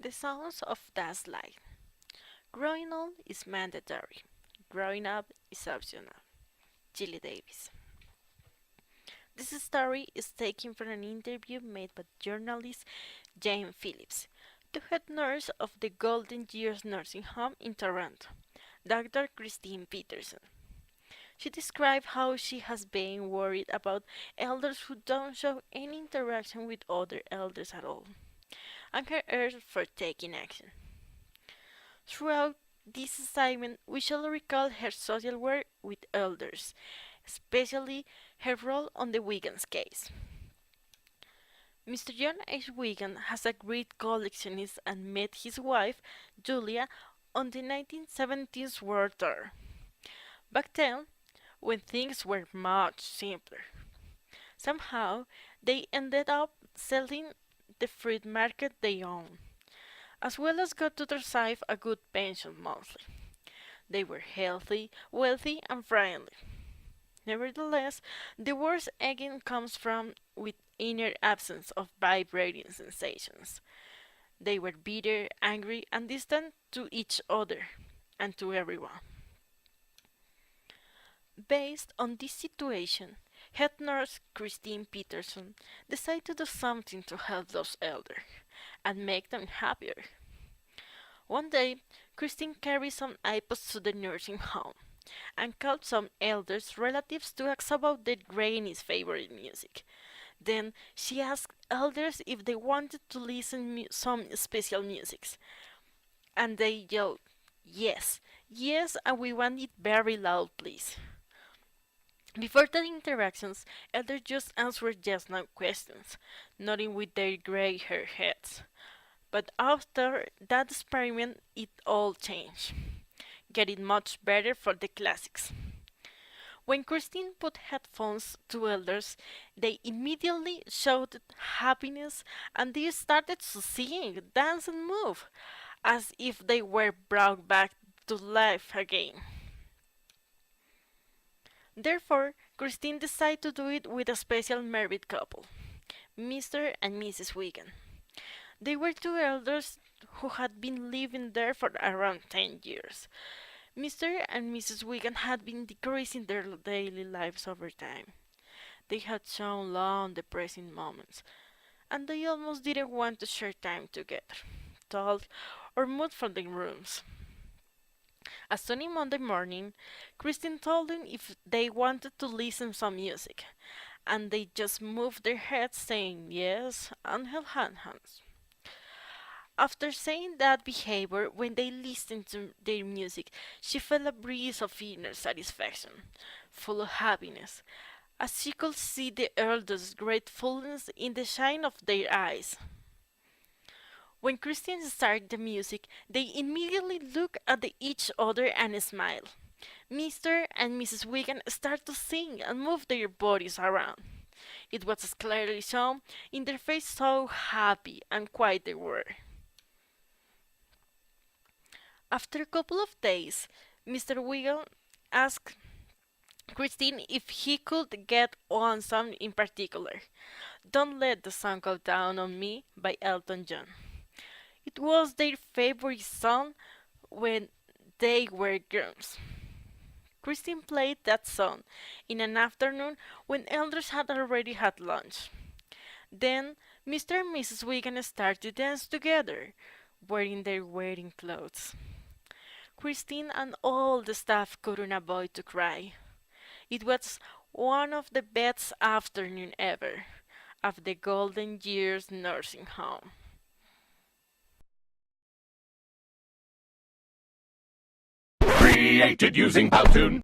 The sounds of Dusk. Growing old is mandatory. Growing up is optional. Julie Davis. This story is taken from an interview made by journalist Jane Phillips, the head nurse of the Golden Years nursing home in Toronto, Dr. Christine Peterson. She described how she has been worried about elders who don't show any interaction with other elders at all, and her urge for taking action. Throughout this assignment, we shall recall her social work with elders, especially her role on the Wiggins case. Mr. John H. Wigan has a great collectionist and met his wife, Julia, on the 1970s World Tour. Back then, when things were much simpler, somehow they ended up selling the fruit market they owned, as well as got to their side a good pension monthly. They were healthy, wealthy, and friendly. Nevertheless, the worst again comes from with inner absence of vibrating sensations. They were bitter, angry, and distant to each other and to everyone. Based on this situation, head nurse Christine Peterson decided to do something to help those elders and make them happier. One day, Christine carried some iPods to the nursing home and called some elders' relatives to ask about their granny's favorite music. Then she asked elders if they wanted to listen some special musics, and they yelled, "Yes, yes, and we want it very loud, please." Before the interactions, elders just answered yes/no questions, nodding with their gray hair heads. But after that experiment, it all changed, getting much better for the classics. When Christine put headphones to elders, they immediately showed happiness and they started to sing, dance, and move, as if they were brought back to life again. Therefore, Christine decided to do it with a special married couple, Mr. and Mrs. Wigan. They were two elders who had been living there for around 10 years. Mr. and Mrs. Wigan had been decreasing their daily lives over time. They had shown long, depressing moments, and they almost didn't want to share time together, talk, or move from their rooms. A sunny Monday morning, Christine told them if they wanted to listen some music, and they just moved their heads saying yes and held hands. After saying that behavior when they listened to their music, she felt a breeze of inner satisfaction, full of happiness, as she could see the elders' gratefulness in the shine of their eyes. When Christians started the music, they immediately looked at each other and smiled. Mr. and Mrs. Wigan started to sing and move their bodies around. It was as clearly shown in their faces so happy and quiet they were. After a couple of days, Mr. Wigan asked Christine if he could get one song in particular. "Don't Let the Sun Go Down on Me" by Elton John. It was their favorite song when they were girls. Christine played that song in an afternoon when elders had already had lunch. Then Mr. and Mrs. Wigan started to dance together, wearing their wedding clothes. Christine and all the staff couldn't avoid to cry. It was one of the best afternoons ever of the Golden Years nursing home. Created using Powtoon.